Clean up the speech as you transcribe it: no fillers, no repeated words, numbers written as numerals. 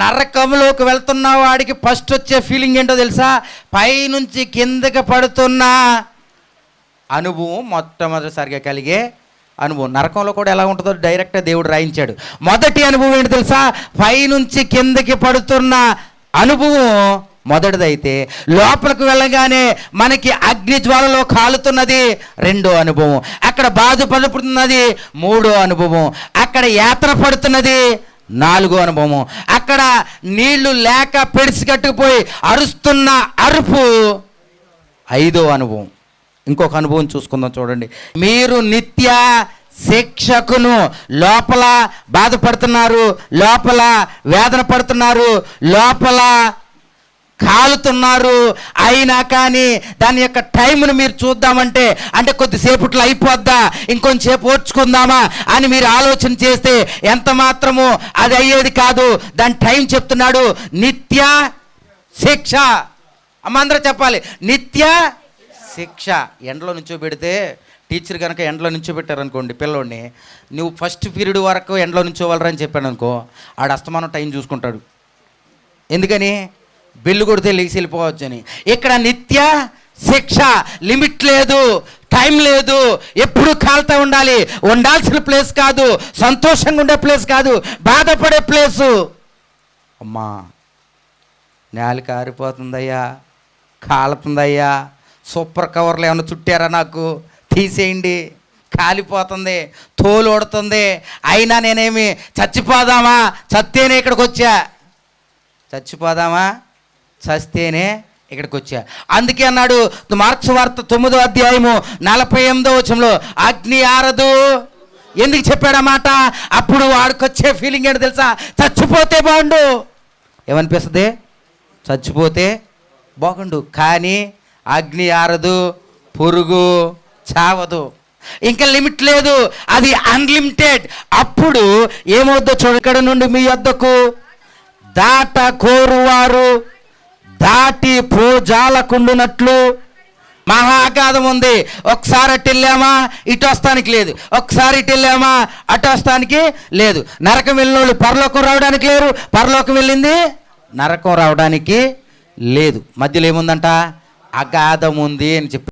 నరకంలోకి వెళ్తున్న వాడికి ఫస్ట్ వచ్చే ఫీలింగ్ ఏంటో తెలుసా? పైనుంచి కిందకి పడుతున్న అనుభవం మొట్టమొదటిసారిగా కలిగే అనుభవం. నరకంలో కూడా ఎలా ఉంటుందో డైరెక్ట్గా దేవుడు రాయించాడు. మొదటి అనుభవం ఏంటి తెలుసా? పైనుంచి కిందకి పడుతున్న అనుభవం మొదటిదైతే, లోపలికి వెళ్ళగానే మనకి అగ్ని జ్వాలలో కాలుతున్నది రెండో అనుభవం, అక్కడ బాధపడుతున్నది మూడో అనుభవం, అక్కడ యాత్ర పడుతున్నది నాలుగో అనుభవం, అక్కడ నీళ్లు లేక పెడిసికట్టుకుపోయి అరుస్తున్న అరుపు ఐదో అనుభవం. ఇంకొక అనుభవం చూసుకుందాం, చూడండి. మీరు నిత్య శిక్షకును, లోపల బాధపడుతున్నారు, లోపల వేదన పడుతున్నారు, లోపల కాలుతున్నారు, అయినా కానీ దాని యొక్క టైంను మీరు చూద్దామంటే, అంటే కొద్దిసేపట్లో అయిపోద్దా, ఇంకొంచెంసేపు ఓర్చుకుందామా అని మీరు ఆలోచన చేస్తే ఎంత మాత్రము అది అయ్యేది కాదు. దాని టైం చెప్తున్నాడు, నిత్య శిక్ష. అమ్మ అందరూ చెప్పాలి, నిత్య శిక్ష. ఎండలో నుంచోబెడితే, టీచర్ కనుక ఎండలో నుంచోబెట్టారనుకోండి పిల్లోడిని, నువ్వు ఫస్ట్ పీరియడ్ వరకు ఎండలో నుంచోవాలరని చెప్పాను అనుకో, ఆడు అస్తమానం టైం చూసుకుంటాడు. ఎందుకని? బిల్లు కొడితే లేచి వెళ్ళిపోవచ్చు అని. ఇక్కడ నిత్య శిక్ష, లిమిట్ లేదు, టైం లేదు, ఎప్పుడు కాలుతూ ఉండాలి. ఉండాల్సిన ప్లేస్ కాదు, సంతోషంగా ఉండే ప్లేస్ కాదు, బాధపడే ప్లేసు. అమ్మా నేల కారిపోతుందయ్యా, కాలుతుందయ్యా, సూపర్ కవర్లు ఏమైనా చుట్టారా, నాకు తీసేయండి, కాలిపోతుంది, తోలు ఓడుతుంది, అయినా నేనేమి చచ్చిపోదామా, చస్తేనే ఇక్కడికి వచ్చా, చచ్చిపోదామా చస్తేనే ఇక్కడికి వచ్చా. అందుకే అన్నాడు మార్క్స్ వార్త 9వ అధ్యాయము 48వ వచనంలో, అగ్ని ఆరదు. ఎందుకు చెప్పాడు మాట? అప్పుడు వాడికి వచ్చే ఫీలింగ్ ఏంటో తెలుసా? చచ్చిపోతే బాగుండు. ఏమనిపిస్తుంది? చచ్చిపోతే బాగుండు. కానీ అగ్ని ఆరదు, పురుగు చావదు, ఇంకా లిమిట్ లేదు, అది అన్లిమిటెడ్. అప్పుడు ఏమవుద్దో చూడ, ఇక్కడ నుండి మీ వద్దకు దాట కోరువారు దాటి పోజాలకుండునట్లు మహాగాధం ఉంది. ఒకసారి అటు వెళ్ళామా ఇటు వస్తానికి లేదు, ఒకసారి ఇటు వెళ్ళామా అటు వస్తానికి లేదు. నరకం వెళ్ళినోళ్ళు పరలోకం రావడానికి లేరు, పరలోకం వెళ్ళింది నరకం రావడానికి లేదు. మధ్యలో ఏముందంట? అగాధం ఉంది అని చెప్పి